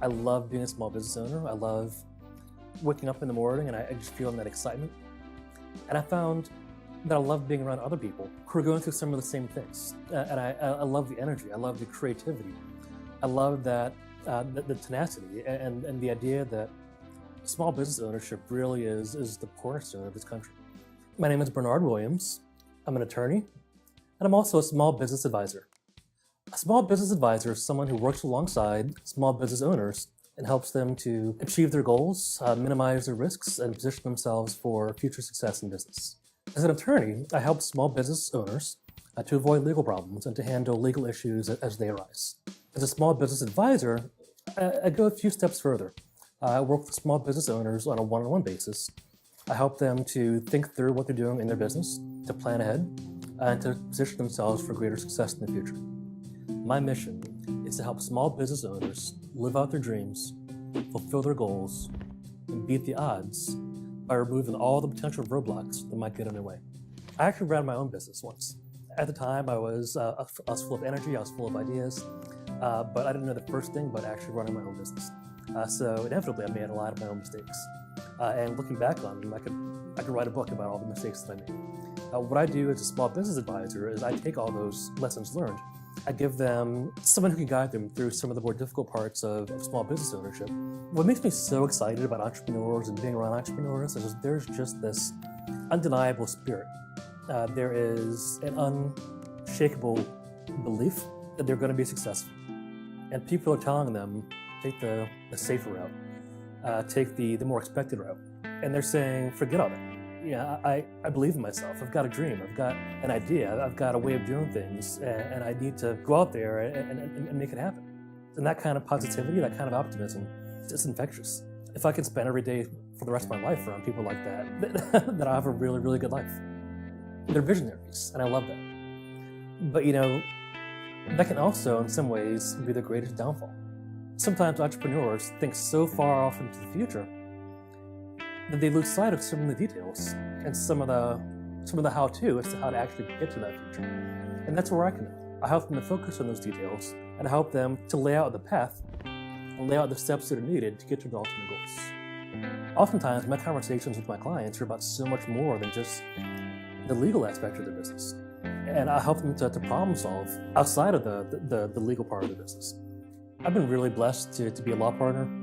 I love being a small business owner. I love waking up in the morning and I just feeling that excitement. And I found that I love being around other people who are going through some of the same things. And I love the energy. I love the creativity. I love that the tenacity and the idea that small business ownership really is the cornerstone of this country. My name is Bernard Williams. I'm an attorney, and I'm also a small business advisor. A small business advisor is someone who works alongside small business owners and helps them to achieve their goals, minimize their risks, and position themselves for future success in business. As an attorney, I help small business owners to avoid legal problems and to handle legal issues as they arise. As a small business advisor, I go a few steps further. I work with small business owners on a one-on-one basis. I help them to think through what they're doing in their business, to plan ahead, and to position themselves for greater success in the future. My mission is to help small business owners live out their dreams, fulfill their goals, and beat the odds by removing all the potential roadblocks that might get in their way. I actually ran my own business once. At the time, I was full of energy, I was full of ideas, but I didn't know the first thing about actually running my own business. So inevitably, I made a lot of my own mistakes. And looking back on them, I could write a book about all the mistakes that I made. What I do as a small business advisor is I take all those lessons learned. I give them someone who can guide them through some of the more difficult parts of small business ownership. What makes me so excited about entrepreneurs and being around entrepreneurs is there's just this undeniable spirit. There is an unshakable belief that they're going to be successful. And people are telling them, take the safer route, take the more expected route. And they're saying, forget all that. Yeah, I believe in myself. I've got a dream. I've got an idea. I've got a way of doing things. And I need to go out there and make it happen. And that kind of positivity, that kind of optimism, it's infectious. If I could spend every day for the rest of my life around people like that, then I have a really, really good life. They're visionaries, and I love that. But that can also, in some ways, be the greatest downfall. Sometimes entrepreneurs think so far off into the future that they lose sight of some of the details and some of the how-to as to how to actually get to that future. And that's where I come in. I help them to focus on those details and I help them to lay out the path and lay out the steps that are needed to get to their ultimate goals. Oftentimes, my conversations with my clients are about so much more than just the legal aspect of their business. And I help them to problem solve outside of the legal part of the business. I've been really blessed to be a law partner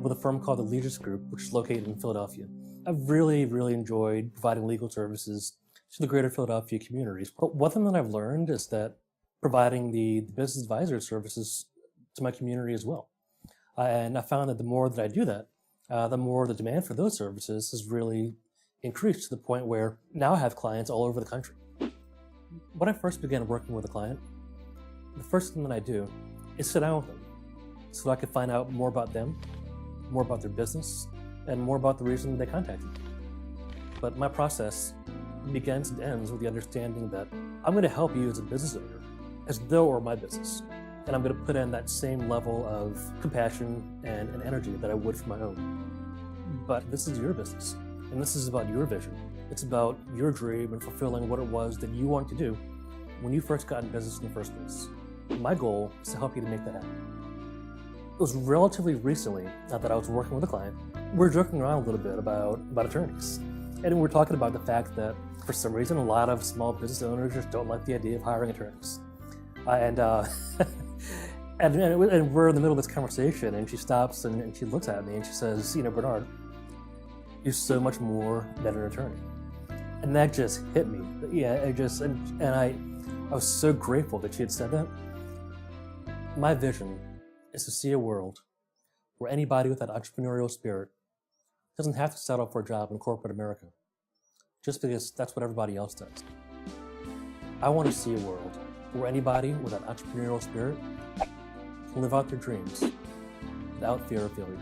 with a firm called the Legis Group, which is located in Philadelphia. I've really, really enjoyed providing legal services to the greater Philadelphia communities. But one thing that I've learned is that providing the business advisor services to my community as well. And I found that the more that I do that, the more the demand for those services has really increased to the point where now I have clients all over the country. When I first began working with a client, the first thing that I do is sit down with them so I could find out more about them, more about their business, and more about the reason they contacted me. But my process begins and ends with the understanding that I'm going to help you as a business owner as though it were my business. And I'm going to put in that same level of compassion and energy that I would for my own. But this is your business, and this is about your vision. It's about your dream and fulfilling what it was that you wanted to do when you first got in business in the first place. My goal is to help you to make that happen. It was relatively recently that I was working with a client. We were joking around a little bit about attorneys. And we were talking about the fact that for some reason, a lot of small business owners just don't like the idea of hiring attorneys. And we're in the middle of this conversation and she stops and she looks at me and she says, Bernard, you're so much more than an attorney. And that just hit me. I was so grateful that she had said that. My vision is to see a world where anybody with that entrepreneurial spirit doesn't have to settle for a job in corporate America just because that's what everybody else does. I want to see a world where anybody with that entrepreneurial spirit can live out their dreams without fear of failure.